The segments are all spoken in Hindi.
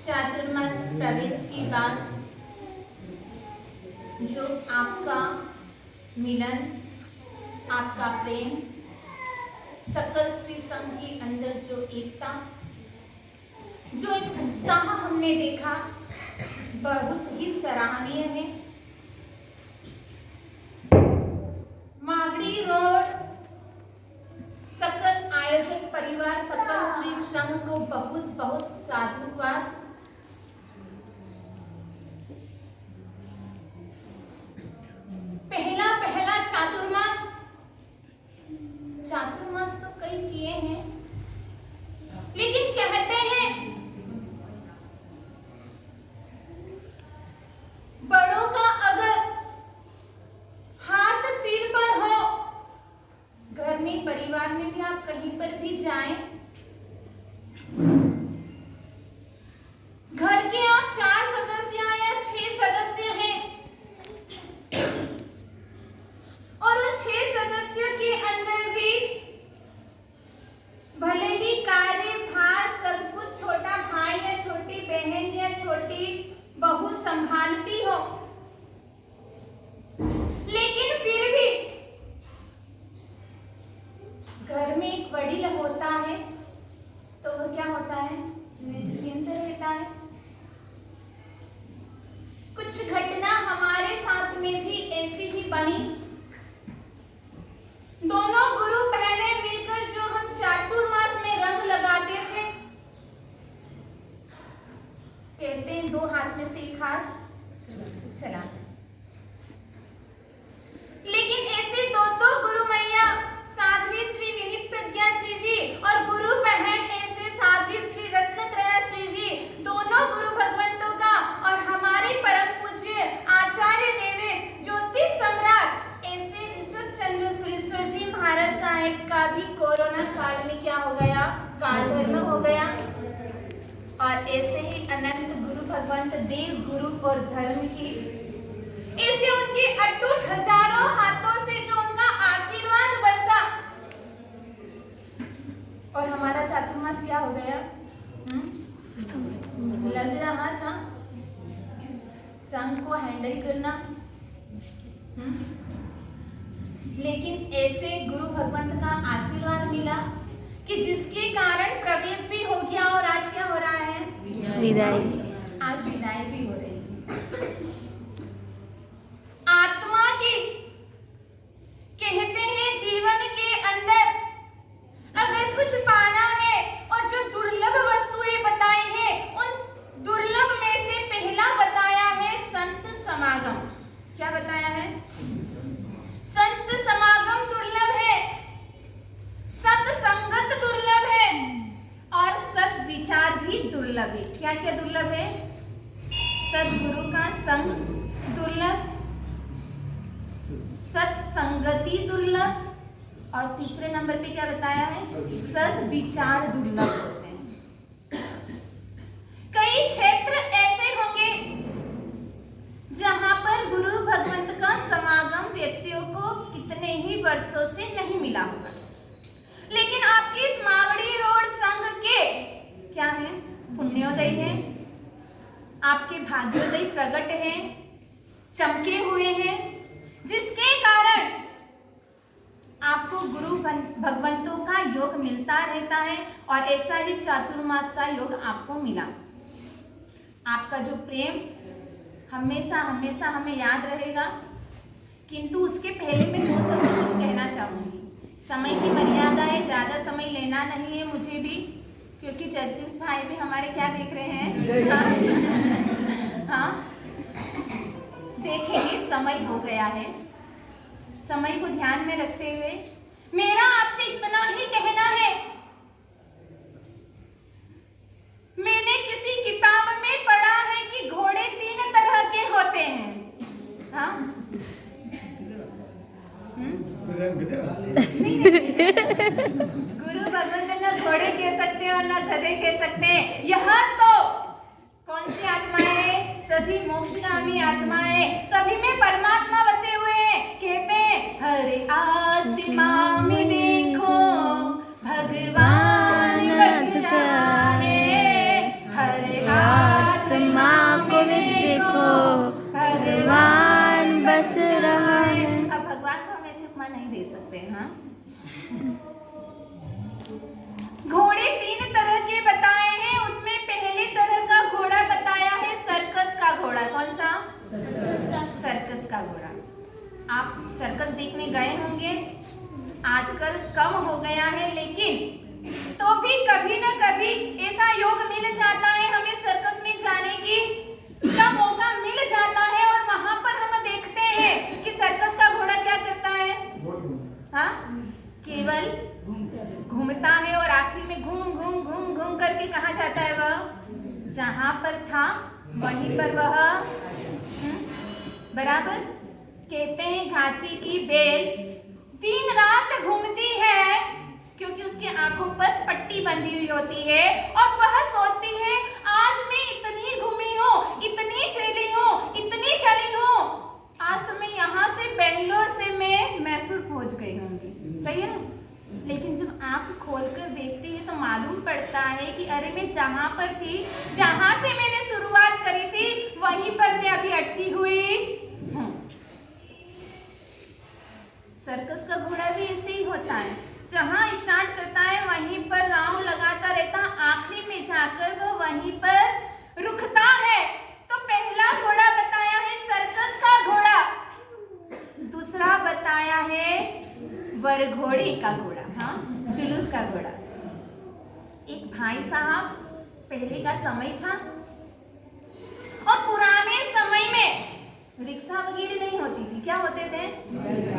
चातुर्मास प्रवेश के बाद जो आपका मिलन, आपका प्रेम, सकल श्री संघ के अंदर जो एकता, जो एक उत्साह हमने देखा, बहुत ही सराहनीय है। मागड़ी रोड सकल आयोजक परिवार, सकल श्री संघ को बहुत बहुत साधुवाद। पहला चातुर्मास तो कई किए हैं, लेकिन कहते हैं बड़ों का अगर हाथ सिर पर हो, घर में परिवार में भी आप कहीं पर भी जाएं, घर के आप 4 सदस्य या 6 सदस्य हैं और उन 6 सदस्यों के अंदर भी भले ही कार्य भार सब कुछ छोटा भाई या छोटी बहन या छोटी बहू संभालती हो, लेकिन फिर भी घर में एक वडील होता है तो वो क्या होता है, निश्चिंत रहता है। कुछ घटना हमारे साथ में भी ऐसी ही बनी। दोनों गुरु बहनें मिलकर जो हम चातुर्मास में रंग लगाते थे, कहते हैं 2 हाथ में से एक हाथ चला, लेकिन ऐसे दो गुरु मैया, साध्वी श्री विनीत प्रज्ञा श्री जी और गुरु बहन ऐसे साध्वी श्री रत्नत्रया श्री जी, दोनों गुरु भगवंतों का और हमारे परम पूज्य आचार्य देवेश ज्योतिष सम्राट ऐसे ऋषभ चंद्र सुरेश्वर जी महाराज साहेब का भी कोरोना काल में क्या हो गया, काल धर्म हो गया। और ऐसे ही अनंत गुरु भगवंत देव गुरु और धर्म की ऐसे उनके अटूट हजारों हाथों से जो उनका आशीर्वाद बरसा और हमारा चातुर्मास क्या हो गया, लग रहा था संघ को हैंडल करना, लेकिन ऐसे गुरु भगवंत का आशीर्वाद मिला कि जिसके कारण प्रवेश भी हो गया और आज क्या हो रहा है, विदाई। आज विदाई भी हो रही है। आत्मा की कहते हैं जीवन के अंदर अगर कुछ पाना है और जो दुर्लभ वस्तुएं बताई हैं, उन दुर्लभ में से पहला बताया है संत समागम। क्या बताया है, संत समागम दुर्लभ है, सत्संगत दुर्लभ है और सत विचार भी दुर्लभ है। क्या क्या दुर्लभ है, सदगुरु का संग दुर्लभ, सत्संगति दुर्लभ और तीसरे नंबर पे क्या बताया है, सद्विचार दुर्लभ होते हैं। कई क्षेत्र ऐसे होंगे जहां पर गुरु भगवंत का समागम व्यक्तियों को कितने ही वर्षों से नहीं मिला होगा, लेकिन आपकी इस मावड़ी रोड संघ के क्या है, पुण्योदय है, आपके भाग्योदय प्रकट हैं, चमके हुए हैं, जिसके कारण आपको गुरु भगवंतों का योग मिलता रहता है और ऐसा ही चातुर्मास का योग आपको मिला। आपका जो प्रेम हमेशा हमेशा हमें याद रहेगा। किंतु उसके पहले मैं 2 शब्द कुछ कहना चाहूंगी। समय की मर्यादा है, ज्यादा समय लेना नहीं है मुझे भी, क्योंकि जगदीश भाई भी हमारे क्या देख रहे हैं। हाँ देखेंगे, समय हो गया है। समय को ध्यान में रखते हुए मेरा आपसे इतना ही कहना है, मैंने किसी किताब में पढ़ा है कि घोड़े 3 तरह के होते हैं। हाँ गुरु भगवंत न घोड़े कह सकते हैं और न गधे कह सकते हैं। यह तो कौन सी आत्माएं हैं? सभी मोक्षगामी आत्माएं, सभी में परमात्मा बसे हुए हैं। कहते हैं हर आत्मा में देखो भगवान बस रहा है, हर आत्मा को देखो भगवान बस रहा है। अब भगवान को हम ऐसे उपमा नहीं दे सकते। हाँ घोड़े 3 तरह के बताए हैं, उसमें पहले तरह का घोड़ा बताया है सर्कस का घोड़ा। कौन सा? सर्कस का घोड़ा। आप सर्कस देखने गए होंगे, आजकल कम हो गया है, लेकिन तो भी कभी न कभी ऐसा योग मिल जाता है, हमें सर्कस में जाने का मौका मिल जाता है और वहां पर हम देखते हैं कि सर्कस का घोड़ा क्या करता है। हाँ केवल घूमता है और आखिरी में घूम घूम घूम घूम करके कहाँ जाता है? वह जहां पर था वहीं पर वह बराबर। कहते हैं घाची की बेल दिन रात घूमती है, क्योंकि उसके आंखों पर पट्टी बंधी हुई होती है और वह सोचती है आज मैं इतनी घूमी हूँ, इतनी चली हूँ, इतनी चली हूँ, आज तो मैं यहाँ से बेंगलोर से मैं मैसूर पहुंच गई होंगी। सही है ना? लेकिन जब आंख खोलकर देखती है तो मालूम पड़ता है कि अरे मैं जहां पर थी, जहां से मैंने शुरुआत करी थी, वहीं पर मैं अभी अटकी हुई हूं। सर्कस का घोड़ा भी ऐसे ही होता है, जहां स्टार्ट करता है वहीं पर राउंड लगाता रहता, आखिरी में जाकर वो वहीं पर रुकता है। तो पहला घोड़ा बताया है सर्कस का घोड़ा, दूसरा बताया है वरघोड़े का घोड़ा। हाँ जुलूस का घोड़ा। एक भाई साहब, पहले का समय था और पुराने समय में रिक्शा वगैरह नहीं होती थी। क्या होते थे?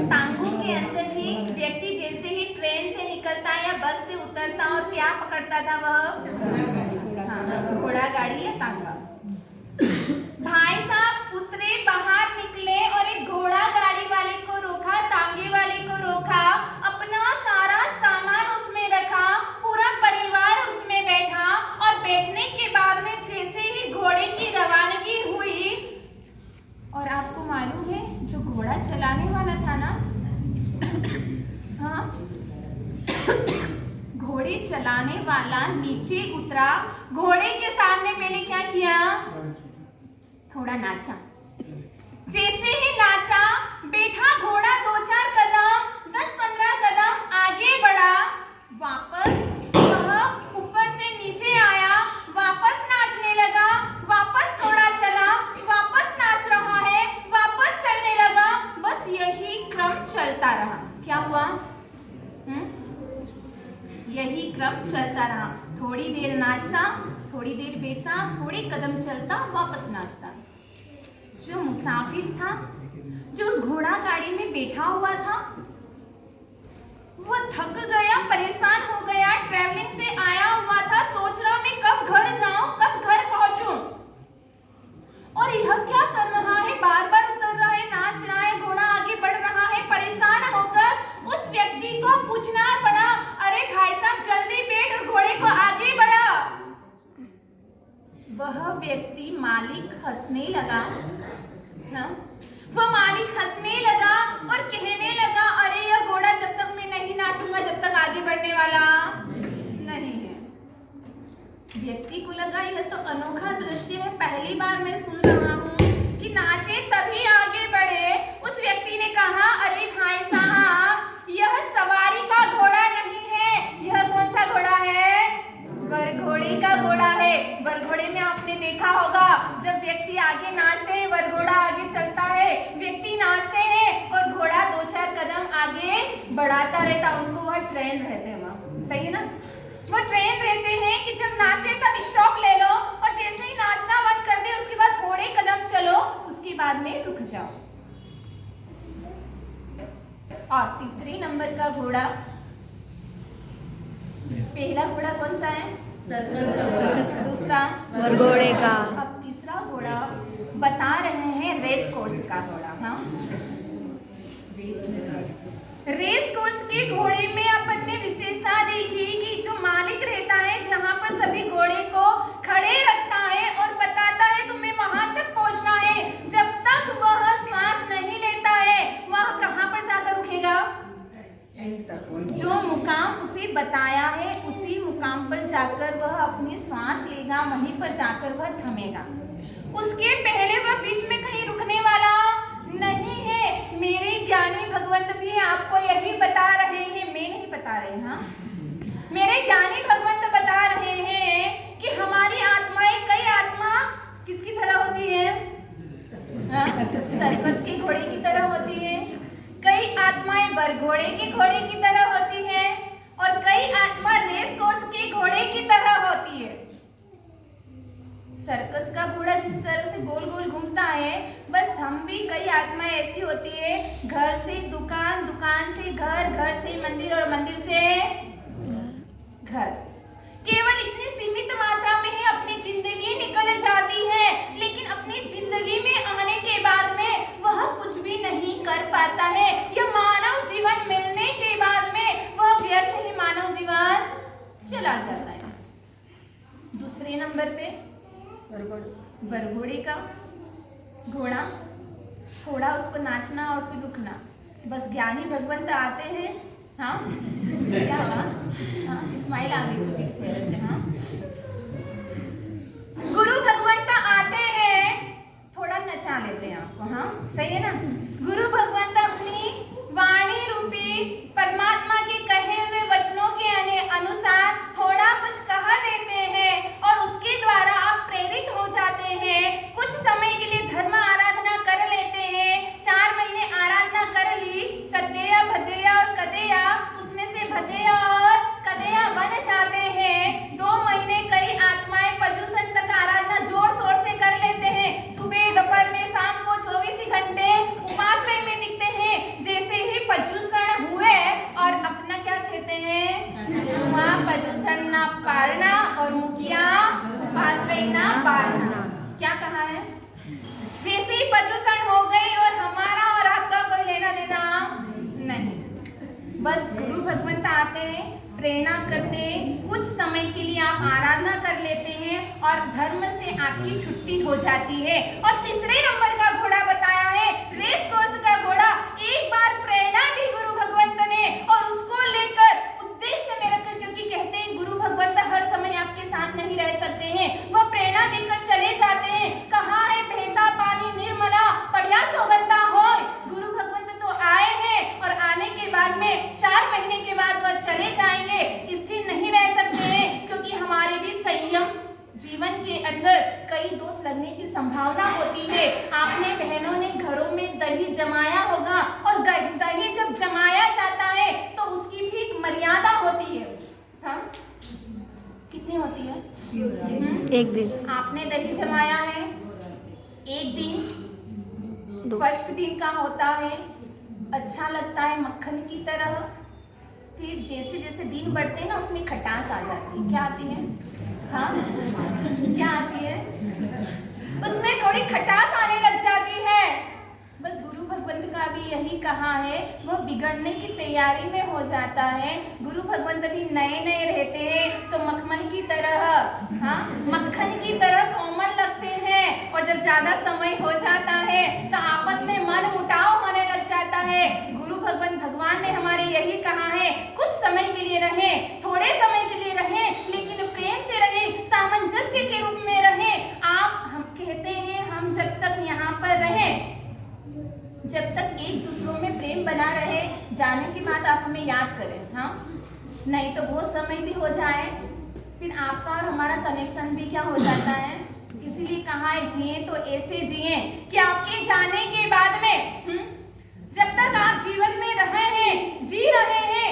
टांगों के अंदर ही व्यक्ति जैसे ही ट्रेन से निकलता या बस से उतरता और क्या पकड़ता था वह? हाँ घोड़ा गाड़ी या टांगा। भाई साहब उतरे, बाहर निकले और एक घोड़ा गाड़ी वाले को रोका, टांगे वाले को रोका, अपना सारा सामान उसमें रखा, पूरा परिवार उसमें बैठा और बैठने के बाद में जैसे ही घोड़े की रवानगी हुई, और आपको मालूम है जो घोड़ा चलाने वाला था ना, हाँ घोड़े चलाने वाला नीचे उतरा, घोड़े के सामने पहले क्या किया? थोड़ा नाचा। जैसे ही नाचा, बैठा घोड़ा 2-4 कदम, 10-15 कदम आगे बढ़ा, वापस वह ऊपर से नीचे आया, वापस नाचने लगा, वापस थोड़ा चला, वापस नाच रहा है, वापस चलने लगा। बस यही क्रम चलता रहा। क्या हुआ? यही क्रम चलता रहा। थोड़ी देर नाचता, थोड़ी देर बैठता, थोड़े कदम चलता, वापस नाचता। जो मुसाफिर था, जो उस घोड़ा गाड़ी में बैठा हुआ था, वो थक गया, परेशान हो गया, ट्रैवलिंग से आया हुआ था, सोच रहा मैं कब घर जाऊं, कब घर पहुंचूं। और यह क्या कर रहा है? बार बार उतर रहा है, नाच रहा है, घोड़ा आगे बढ़ रहा है। परेशान होकर उस व्यक्ति को पूछना पड़ा, अरे भाई साहब जल्दी बैठ और घोड़े को आगे बढ़ा। वह व्यक्ति मालिक हंसने लगा। वह मालिक हंसने लगा और कहने लगा, अरे यह घोड़ा जब तक मैं नहीं नाचूंगा जब तक आगे बढ़ने वाला नहीं है। चलता रहता, उनको वह ट्रेन रहते हैं वहाँ, सही है ना। वो ट्रेन रहते हैं कि जब नाचे तब स्टॉप ले लो और जैसे ही नाचना बंद कर दे उसके बाद थोड़े कदम चलो, उसके बाद में रुक जाओ। और तीसरे नंबर का घोड़ा, पहला घोड़ा कौन सा है? दूसरा घोड़े का। अब तीसरा घोड़ा बता रहे हैं रेस कोर्स का घोड़ा। हाँ, रेस कोर्स के घोड़े में अपन ने विशेषता देखी कि जो मालिक रहता है जहां पर सभी घोड़े को खड़े रखता है और बताता है तुम्हें वहां तक पहुंचना है, जब तक वह सांस नहीं लेता है वह कहां पर जाकर रुकेगा? जो मुकाम उसे बताया है उसी मुकाम पर जाकर वह अपनी सांस लेगा, वहीं पर जाकर वह थमेगा। उसके पहले वह बीच में कहीं रुकने वाला नहीं है। मेरे ज्ञानी भगवंत भी आपको यही बता रहे हैं, मैं नहीं बता रही। हाँ, मेरे ज्ञानी भगवंत बता रहे हैं कि हमारी आत्माएं, कई आत्मा किसकी तरह होती है? सर्कस के घोड़े की तरह होती है, कई आत्माएं बरघोड़े के घोड़े की तरह होती है और कई आत्मा रेस कोर्स के घोड़े की तरह होती है। सर्कस का घोड़ा जिस तरह से गोल गोल घूमता है, बस हम भी कई आत्माएं ऐसी होती है, घर से दुकान, दुकान से घर, घर से मंदिर और मंदिर से घर। केवल इतनी सीमित मात्रा में ही अपनी जिंदगी निकल जाती है, लेकिन अपनी जिंदगी में आने के बाद में वह कुछ भी नहीं कर पाता है। यह मानव जीवन मिलने के बाद में वह व्यर्थ ही मानव जीवन चला जाता है। दूसरे नंबर पे बरघोड़े का घोड़ा, थोड़ा उसको नाचना और फिर रुकना। बस ज्ञानी भगवंत आते हैं। हाँ, क्या हुआ? हाँ, स्माइल आ गई सभी के चेहरे पे। हाँ, गुरु भगवंत आते हैं, थोड़ा नचा लेते हैं आपको। हाँ, सही है ना। गुरु भगवंत अपनी वाणी रूपी परमात्मा के कहे हुए वचनों के अनुसार थोड़ा कुछ कहा देते हैं और उसके द्वारा आप प्रेरित हो जाते हैं। कुछ समय के लिए धर्म आराधना कर लेते हैं। 4 महीने आराधना कर ली, सद्देया, भद्देया और कदेया, उसमें से भद्देया और कदेया बन जाते हैं। 2 महीने कई आत्माएं पर्युषण तक आराधना जोर शोर से कर लेते हैं। सुबह, दोपहर में, शाम को 24 घंटे उपासना में दिखते हैं। जैसे ही पर्युषण हुए और अपना क्या कहते हैं, वहाँ पर्युषण ना पारना और मुखिया उपासना ना पारना। क्या कहा है? जैसे ही पर्युषण हो गई और हमारा और आपका कोई लेना देना नहीं। बस गुरु भगवंत आते हैं, प्रेरणा करते हैं, कुछ समय के लिए आप आराधना कर लेते हैं और धर्म से आपकी छुट्टी हो जाती है। और तीसरे नंबर का घोड़ा बताया है, रेस कोर्स का घोड़ा। एक बार प्रेरणा दी गुरु भगवंत ने और उसको लेकर उद्देश्य में रखकर, क्योंकि कहते हैं गुरु भगवंत हर समय आपके साथ नहीं रह सकते हैं, वह प्रेरणा देकर चले जाते हैं। कहाँ है बहता पानी निर्मला बढ़िया सौगंधा हो। गुरु भगवंत तो आए हैं और आने के बाद में 4 महीने के बाद वह चले जाएंगे, स्थिर नहीं रह सकते हैं, क्योंकि हमारे भी संयम जीवन के अंदर कई दोष लगने की संभावना होती है। आपने बहनों ने घरों में दही जमाया होगा और दही जब जमाया जाता है तो उसकी भी एक मर्यादा होती है। हाँ? कितनी होती है? 1 दिन। आपने दही जमाया है 1 दिन, फर्स्ट दिन का होता है, अच्छा लगता है मक्खन की तरह। फिर जैसे जैसे दिन बढ़ते हैं ना, उसमें खटास आ जाती है। क्या आती है? हाँ, क्या आती है? उसमें थोड़ी खटास आने लग जाती है। बस गुरु भगवंत का भी यही कहा है, वो बिगड़ने की तैयारी में हो जाता है। गुरु भगवंत भी नए नए रहते हैं तो मखमल की तरह, हाँ, मक्खन की तरह कोमल लगते हैं, और जब ज्यादा समय हो जाता है तो आपस में मन मुटाव होने लग जाता है। गुरु भगवान ने हमारे यही कहा है, कुछ समय के लिए रहें, थोड़े समय के लिए रहें, लेकिन प्रेम से रहें, सामंजस्य के रूप में रहें। हम कहते हैं हम जब तक यहाँ पर रहें, जब तक एक दूसरों में प्रेम बना रहे, जाने के बाद आप हमें याद करें। हाँ, नहीं तो बहुत समय भी हो जाए, फिर आपका और हमारा कनेक्शन भी क्या हो जाता है। इसीलिए कहा है जिए तो ऐसे जिए कि आपके जाने के बाद में जब तक आप जीवन में रहे हैं, जी रहे हैं,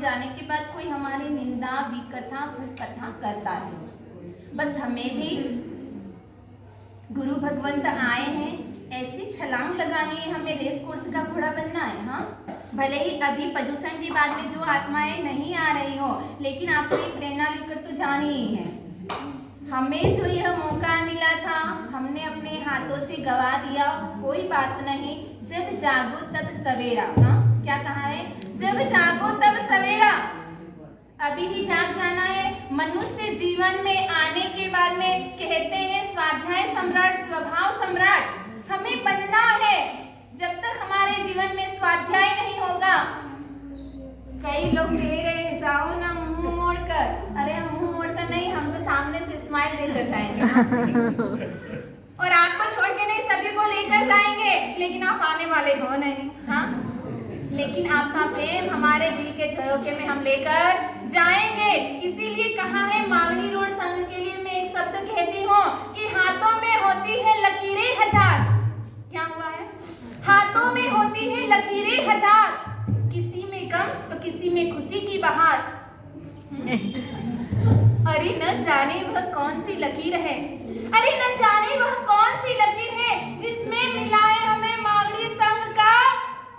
जाने के बाद कोई हमारी निंदा विकथा कुकथा करता है। बस हमें भी गुरु भगवंत आए हैं, ऐसी छलांग लगानी है, हमें रेस कोर्स का घोड़ा बनना है। हाँ, भले ही अभी प्रदूषण के बाद में जो आत्माएं नहीं आ रही हो, लेकिन आपको एक प्रेरणा लेकर तो जानी ही है। हमें जो यह मौका मिला था हमने अपने हाथों से गवा दिया, कोई बात नहीं, जब जागो तब सवेरा। हाँ, क्या कहा है? जब जागो तब सवेरा। अभी ही जाग जाना है। मनुष्य जीवन में आने के बाद में कहते हैं स्वाध्याय सम्राट, स्वभाव सम्राट हमें बनना है। जब तक हमारे जीवन में स्वाध्याय नहीं होगा, कई लोग कह रहे हैं जाओ ना मुंह मोड़कर। अरे हम मुंह मोड़कर नहीं, हम तो सामने से स्माइल देकर जाएंगे और आपको छोड़ के नहीं, सभी को लेकर जाएंगे, लेकिन आप आने वाले हो नहीं। हाँ, लेकिन आपका प्रेम हमारे दिल के झरोखे में हम लेकर जाएंगे। इसीलिए कहा है मांगनी रोड संघ के लिए मैं एक शब्द कहती हूँ कि हाथों में होती है लकीरें हजार। क्या हुआ है? हाथों में होती है लकीरें हजार, किसी में गम तो किसी में खुशी की बहार। अरे न जाने वह कौन सी लकीर है, अरे न जाने वह कौन सी लकीर है जिसमें मिला है हमें मांगनी संघ का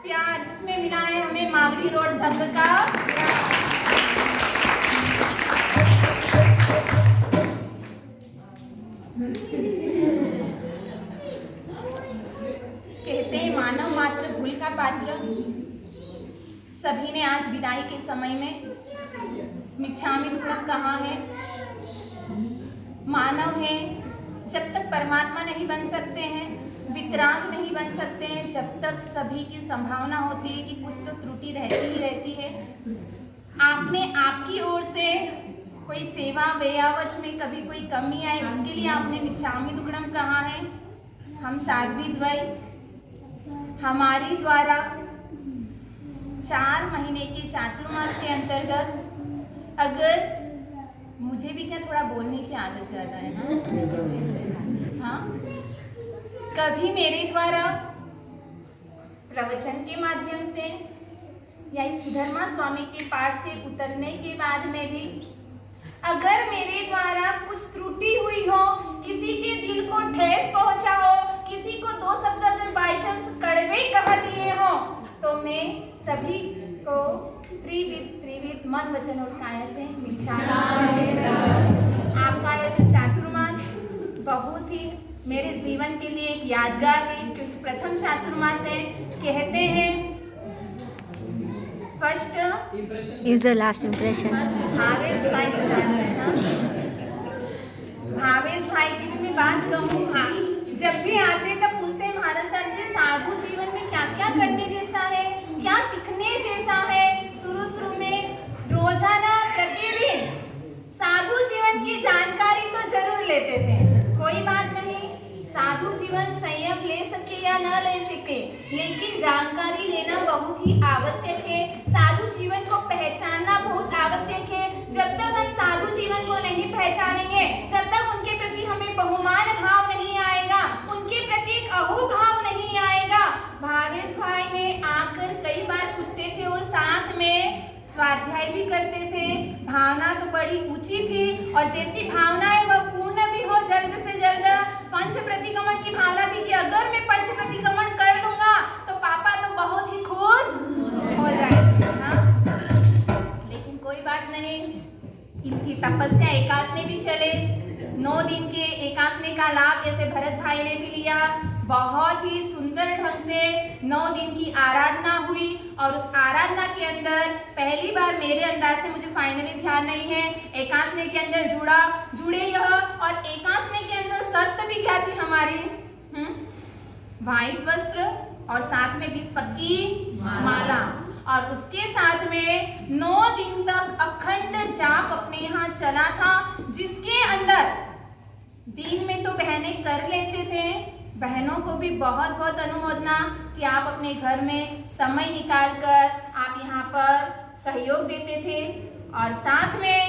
प्यार, जिसमें मिला है हमें मांगनी रोड संघ का प्यार। कहते हैं मानव मात्र भूल का पात्र। सभी ने आज विदाई के समय में मिच्छामि दुक्कडम कहा है। मानव है, जब तक परमात्मा नहीं बन सकते हैं, वितराग नहीं बन सकते हैं, जब तक सभी की संभावना होती है कि कुछ तो त्रुटि रहती ही रहती है। आपने आपकी ओर से कोई सेवा व्ययावच में कभी कोई कमी आए, उसके लिए आपने मिच्छामि दुक्कडम कहा है। हम साध्वी द्वय हमारी द्वारा 4 महीने के चातुर्मास के अंतर्गत, अगर मुझे भी क्या थोड़ा बोलने की आदत ज़्यादा है ना, हाँ, कभी मेरे द्वारा प्रवचन के माध्यम से या इस धर्मा स्वामी के पाठ से उतरने के बाद में भी अगर मेरे द्वारा कुछ त्रुटि हुई हो, किसी के दिल को ठेस पहुंचा हो, किसी को 2 शब्द अगर बाई चांस कड़वे कह दिए हो, तो मैं सभी को त्रिविध मन वचन और काया से आपका यह जो चातुर्मास बहुत ही मेरे जीवन के लिए एक यादगार है, क्योंकि प्रथम चातुर्मास है। कहते हैं first is the last impression. Bhavesh भाई की भी मैं बात कहूँ। हाँ, जब भी आते तब पूछते हैं महाराज सर जी साधु जीवन में क्या क्या करने जैसा है, क्या सीखने जैसा है। शुरू में रोजाना प्रतिदिन साधु जीवन की जानकारी तो जरूर लेते थे, कोई बात नहीं, साधु जीवन संयम ले सके या न ले सके, लेकिन जानकारी लेना बहुत ही आवश्यक है। साधु जीवन को पहचानना बहुत आवश्यक है। जब तक हम साधु जीवन को नहीं पहचानेंगे, जब तक उनके प्रति हमें बहुमान भाव नहीं आएगा, उनके प्रति एक अहोभाव नहीं आएगा। भावेश भाई ने आकर कई बार पूछते थे और साथ में स्वाध्याय भी करते थे। भावना तो बड़ी ऊंची थी और जैसी भावना है वह पूर्ण भी हो जल्द से जल्द। पंच प्रतिक्रमण की भावना थी कि अगर मैं पंच प्रतिक्रमण कर लूंगा तो पापा तो बहुत ही खुश हो जाएंगे। हाँ, लेकिन कोई बात नहीं, इनकी तपस्या एकासने भी चले, 9 दिन के एकासने का लाभ जैसे भरत भाई ने भी लिया। बहुत ही सुंदर ढंग से 9 दिन की आराधना हुई और उस आराधना के अंदर पहली बार मेरे अंदाज से, मुझे फाइनली ध्यान नहीं है, एकासने के अंदर जुड़े यह, और एकासने के अंदर शर्त भी क्या थी हमारी, वाइट वस्त्र और साथ में 20 पक्की माला, और उसके साथ में 9 दिन तक अखंड जाप अपने यहाँ चला था, जिसके अंदर दिन में तो बहनें कर लेते थे, बहनों को भी बहुत बहुत अनुमोदना कि आप अपने घर में समय निकालकर आप यहाँ पर सहयोग देते थे। और साथ में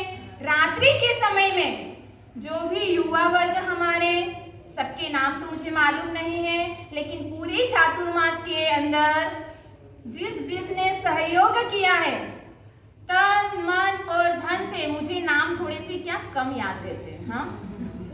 रात्रि के समय में जो भी युवा वर्ग हमारे, सबके नाम तो मुझे मालूम नहीं है, लेकिन पूरे चातुर्मास के अंदर जिसने सहयोग किया है तन मन और धन से मुझे नाम थोड़े से क्या कम याद रहते हैं। हाँ,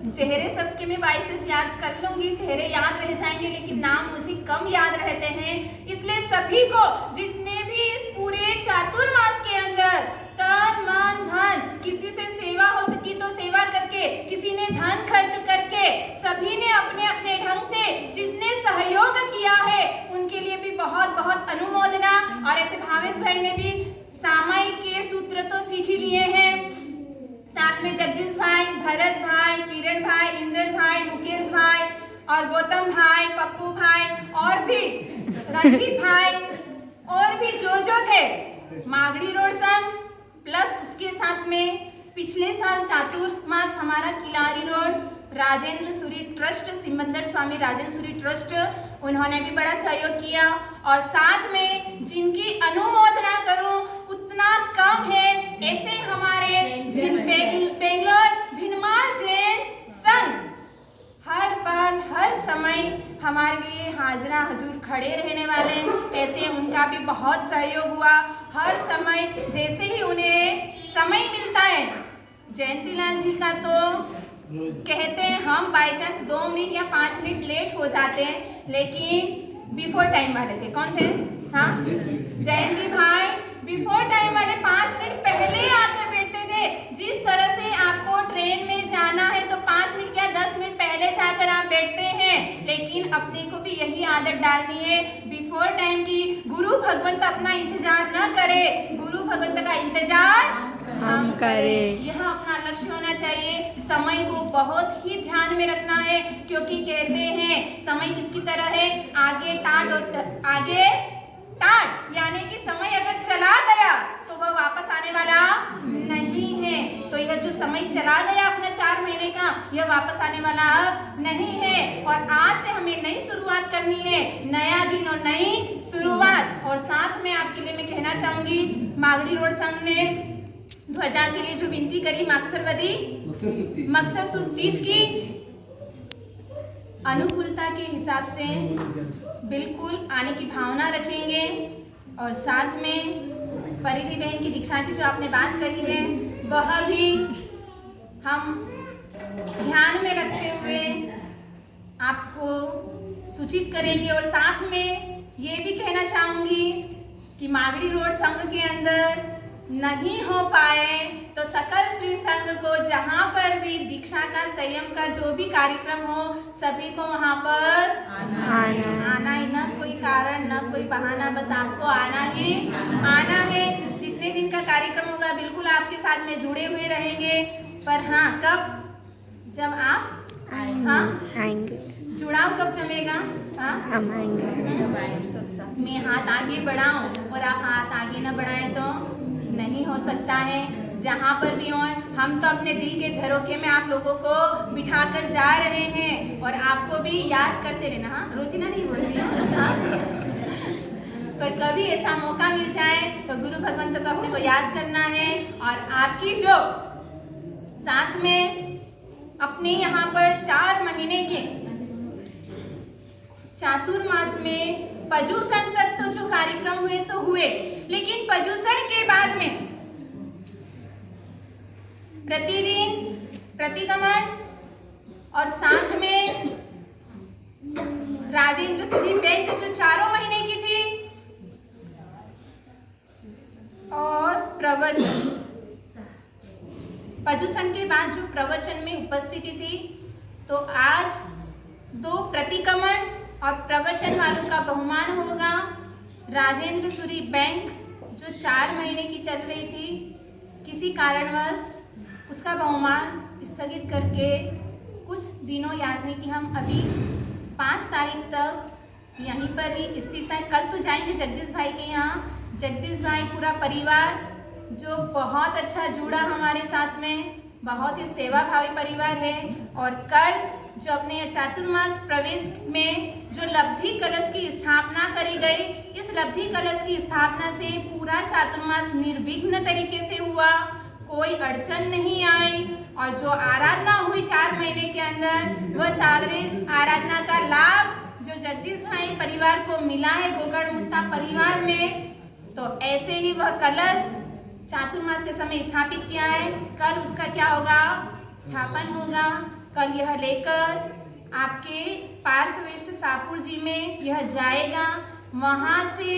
चेहरे सबके मैं बाईस याद कर लूंगी, चेहरे याद रह जाएंगे, लेकिन नाम मुझे कम याद रहते हैं। इसलिए सभी को, जिसने भी इस पूरे चातुर्मास के अंदर तन मन धन, किसी से सेवा हो सकी तो सेवा करके, किसी ने धन खर्च करके, सभी ने अपने अपने ढंग से जिसने सहयोग किया है उनके लिए भी बहुत बहुत अनुमोदना। और ऐसे भावेश भाई ने भी सामायिक के सूत्र तो सीख ही लिए हैं, साथ में जगदीश भाई, भरत भाई, किरण भाई, इंद्र भाई, मुकेश भाई और गौतम भाई, पप्पू भाई और भी रंजीत भाई और भी जो थे, मागड़ी रोड संघ प्लस उसके साथ में पिछले साल चातुर्मास हमारा Kalaari road Rajendra Suri trust, Simandhar Swami Rajendra Suri trust, उन्होंने भी बड़ा सहयोग किया। और साथ में जिनकी अनुमोदना करूं उतना कम है, ऐसे हमारे बेंगलोर भिनमाल जैन संघ हर पल हर समय हमारे लिए हाजरा हजूर खड़े रहने वाले, ऐसे उनका भी बहुत सहयोग हुआ। हर समय जैसे ही उन्हें समय मिलता है, जयंतीलाल जी का तो कहते हैं हम बाई चांस 2 मिनट या 5 मिनट लेट हो जाते हैं, लेकिन बिफोर टाइम वाले थे। कौन थे? हाँ, जयंती भाई बिफोर टाइम वाले 5 मिनट पहले आकर बैठते थे। जिस तरह से आपको ट्रेन में जाना है तो 5 मिनट क्या 10 मिनट पहले जाकर आप बैठते हैं, लेकिन अपने को भी यही आदत डालनी है बिफोर टाइम की। गुरु भगवंत अपना इंतजार न करे, गुरु भगवंत का इंतजार हम करें, यह अपना लक्ष्य होना चाहिए। समय को बहुत ही ध्यान में रखना है, क्योंकि कहते हैं समय किसकी तरह है, आगे टाट और आगे टाट, यानी कि समय अगर चला गया तो वह वापस आने वाला नहीं है। तो यह जो समय चला गया अपना 4 महीने का, यह वापस आने वाला अब नहीं है। और आज से हमें नई शुरुआत करनी है, नया दिन और नई शुरुआत। और साथ में आपके लिए मैं कहना चाहूंगी, मागड़ी रोड संघ ने ध्वजा के लिए जो विनती करी, मकसर सुद तीज की अनुकूलता के हिसाब से बिल्कुल आने की भावना रखेंगे। और साथ में परिधि बहन की दीक्षा की जो आपने बात करी है, वह भी हम ध्यान में रखते हुए आपको सूचित करेंगे। और साथ में ये भी कहना चाहूंगी कि मागड़ी रोड संघ के अंदर नहीं हो पाए तो सकल श्री संघ को जहाँ पर भी दीक्षा का संयम का जो भी कार्यक्रम हो, सभी को वहाँ पर आना ही, न कोई कारण न कोई बहाना, बस आपको आना ही आना है। जितने दिन का कार्यक्रम होगा बिल्कुल आपके साथ में जुड़े हुए रहेंगे। पर हाँ, कब? जब आप आएंगे। जुड़ाव कब जमेगा? हाँ, हम आएंगे। मैं हाथ आगे बढ़ाऊं और आप हाथ आगे न बढ़ाएं तो नहीं हो सकता है। जहाँ पर भी हो, हम तो अपने दिल के झरोखे में आप लोगों को बिठा कर जा रहे हैं और आपको भी याद करते रहना। हाँ, रोजिना नहीं बोलती हूँ, हाँ? पर कभी ऐसा मौका मिल जाए तो गुरु भगवंत को अपने को याद करना है। और आपकी जो साथ में अपने यहाँ पर 4 महीने के चातुर्मास में पजूषण तक तो जो कार्यक्रम हुए सो हुए, लेकिन पजूषण के बाद में प्रतिदिन प्रतिगमन और साथ में राजेंद्र सूरी बैंक जो 4 महीने की थी, और प्रवचन, पजूषण के बाद जो प्रवचन में उपस्थिति थी, तो आज 2 प्रतिगमन और प्रवचन वालों का बहुमान होगा। राजेंद्र सूरी बैंक जो 4 महीने की चल रही थी, किसी कारणवश उसका बहुमान स्थगित करके कुछ दिनों, यानी कि हम अभी 5 तारीख तक यहीं पर ही स्थित है। कल तो जाएंगे जगदीश भाई के यहाँ। जगदीश भाई पूरा परिवार जो बहुत अच्छा जुड़ा हमारे साथ में, बहुत ही सेवा भावी परिवार है। और कल जो अपने चातुर्मास प्रवेश में जो लब्धि कलश की स्थापना करी गई, इस लब्धि कलश की स्थापना से पूरा चातुर्मास निर्विघ्न तरीके से हुआ, कोई अड़चन नहीं आई। और जो आराधना हुई 4 महीने के अंदर, वह सारे आराधना का लाभ जो जगदीश भाई परिवार को मिला है, गोगड़ मुत्ता परिवार में, तो ऐसे ही वह कलश चातुर्मास के समय स्थापित किया है। कल उसका क्या होगा, स्थापन होगा। कल यह लेकर आपके पार्क वेस्ट शाहपुर जी में यह जाएगा। वहाँ से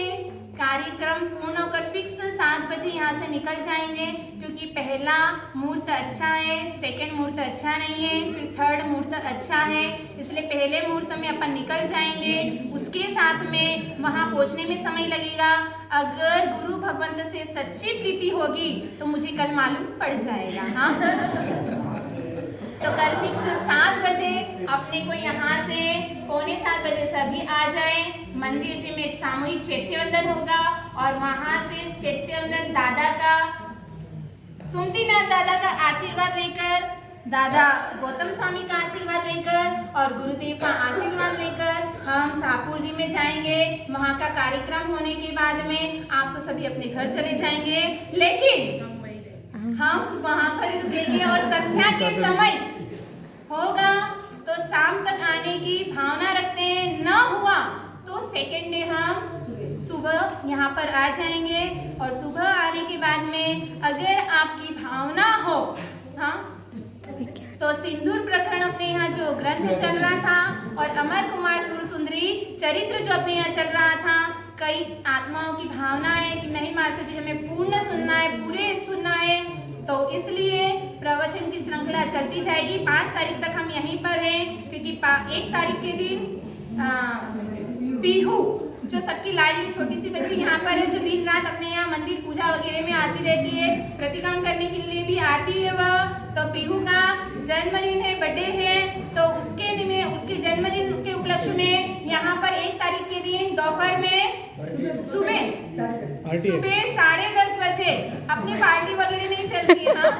कार्यक्रम पूर्ण होकर फिक्स 7 बजे यहाँ से निकल जाएंगे, क्योंकि पहला मुहूर्त अच्छा है, सेकंड मुहूर्त अच्छा नहीं है, फिर थर्ड मुहूर्त अच्छा है, इसलिए पहले मुहूर्त में अपन निकल जाएंगे। उसके साथ में वहाँ पहुँचने में समय लगेगा। अगर गुरु भगवंत से सच्ची प्रीति होगी तो मुझे कल मालूम पड़ जाएगा। हाँ, तो कल फिक्स 7 बजे अपने को यहाँ से 6:45 बजे सभी आ जाए। मंदिर जी में सामूहिक चैत्यवंदन होगा और वहाँ से चैत्यवंदन दादा का, सुमतीनाथ दादा का आशीर्वाद लेकर, दादा गौतम स्वामी का आशीर्वाद लेकर और गुरुदेव का आशीर्वाद लेकर हम शाहपुर जी में जाएंगे। वहाँ का कार्यक्रम होने के बाद में आप तो सभी अपने घर चले जाएंगे, लेकिन हम वहाँ पर ही रुकेंगे और संध्या के समय होगा तो शाम तक आने की भावना रखते हैं। न हुआ तो सेकेंड डे हम सुबह यहाँ पर आ जाएंगे और सुबह आने के बाद में अगर आपकी भावना हो, हाँ, तो सिंदूर प्रकरण अपने यहाँ जो ग्रंथ चल रहा था और अमर कुमार सुरसुंदरी चरित्र जो अपने यहाँ चल रहा था, कई आत्माओं की भावना है कि नहीं मास्टर जी हमें पूर्ण सुनना है, पूरे सुनना है, तो इसलिए प्रवचन की श्रृंखला चलती जाएगी। 5 तारीख तक हम यहीं पर हैं, क्योंकि 1 तारीख के दिन पीहू जो सबकी लाडली छोटी सी बच्ची यहाँ पर है, जो दिन रात अपने यहाँ मंदिर पूजा वगैरह में आती रहती है, प्रतिक्रमण करने के लिए भी आती है वह, तो पीहू का जन्मदिन है, बर्थडे है, तो उसके जन्मदिन के उपलक्ष्य में यहाँ पर 1 तारीख के दिन दोपहर में सुबह 10:30 बजे अपनी पार्टी वगैरह नहीं चलती है, हाँ?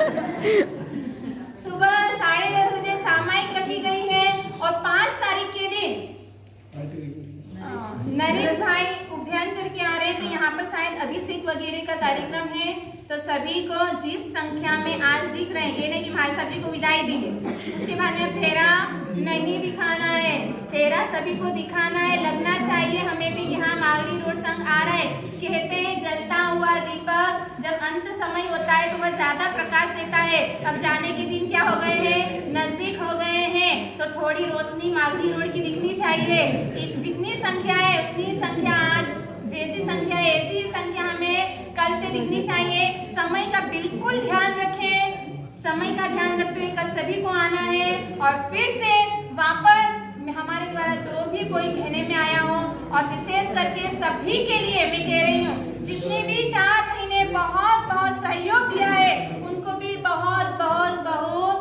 सुबह 10:30 बजे सामायिक रखी गई है और 5 तारीख के दिन नरेश भाई उद्यान करके आ रहे हैं, तो यहाँ पर शायद अभिषेक वगैरह का कार्यक्रम है। तो सभी को जिस संख्या में आज दिख रहे हैं, ये नहीं कि भाई साहब जी को विदाई दी है उसके बाद में अब चेहरा नहीं दिखाना है, चेहरा सभी को दिखाना है, लगना चाहिए। हमें भी यहाँ मागड़ी रोड संघ आ रहा है, कहते हैं जलता हुआ दीपक जब अंत समय होता है तो वह ज्यादा प्रकाश देता है। अब जाने के दिन क्या हो गए हैं, नजदीक हो गए हैं, तो थोड़ी रोशनी मागड़ी रोड की दिखनी चाहिए। जितनी संख्या है उतनी संख्या आज, जैसी संख्या है ऐसी संख्या हमें कल से दिखनी चाहिए। समय का बिल्कुल ध्यान रखें, समय का ध्यान रखते हुए कल सभी को आना है और फिर से वापस हमारे द्वारा जो भी कोई कहने में आया हो, और विशेष करके सभी के लिए मैं कह रही हूँ, जिसने भी 4 महीने बहुत बहुत सहयोग दिया है उनको भी बहुत बहुत बहुत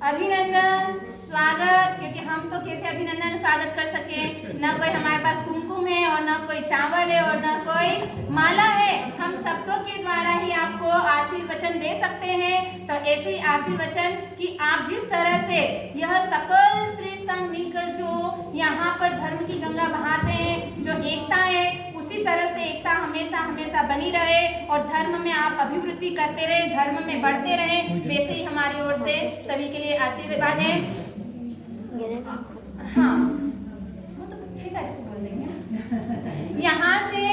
अभिनंदन, स्वागत। क्योंकि हम तो कैसे अभिनंदन स्वागत कर सके, न कोई हमारे पास कुमकुम है और न कोई चावल है और न कोई माला है, हम सबको के द्वारा ही आपको आशीर्वचन दे सकते हैं। तो ऐसे ही आशीर्वचन कि आप जिस तरह से यह सकल श्री संघ मिलकर जो यहाँ पर धर्म की गंगा बहाते हैं, जो एकता है, उसी तरह से एकता हमेशा हमेशा बनी रहे और धर्म में आप अभिवृद्धि करते रहे, धर्म में बढ़ते रहे। वैसे ही हमारी ओर से सभी के लिए आशीर्वाद है। हाँ, वो तो 6 तारीख को बोल देंगे। यहाँ से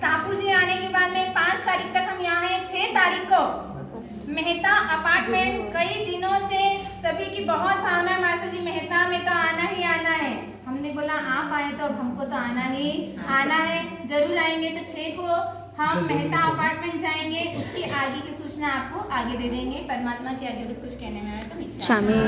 शाहपुर जी आने के बाद में 5 तारीख तक हम यहाँ हैं। 6 तारीख को मेहता अपार्टमेंट, कई दिनों से सभी की बहुत भावना है मास्टर जी मेहता में तो आना ही आना है। हमने बोला आप आए तो अब हमको तो आना ही आना है, जरूर आएंगे। तो 6 को हम मेहता अपार्टमेंट जाएंगे, उसकी आगे की सूचना आपको आगे दे देंगे। परमात्मा के आगे कुछ कहने में आए तो शामिल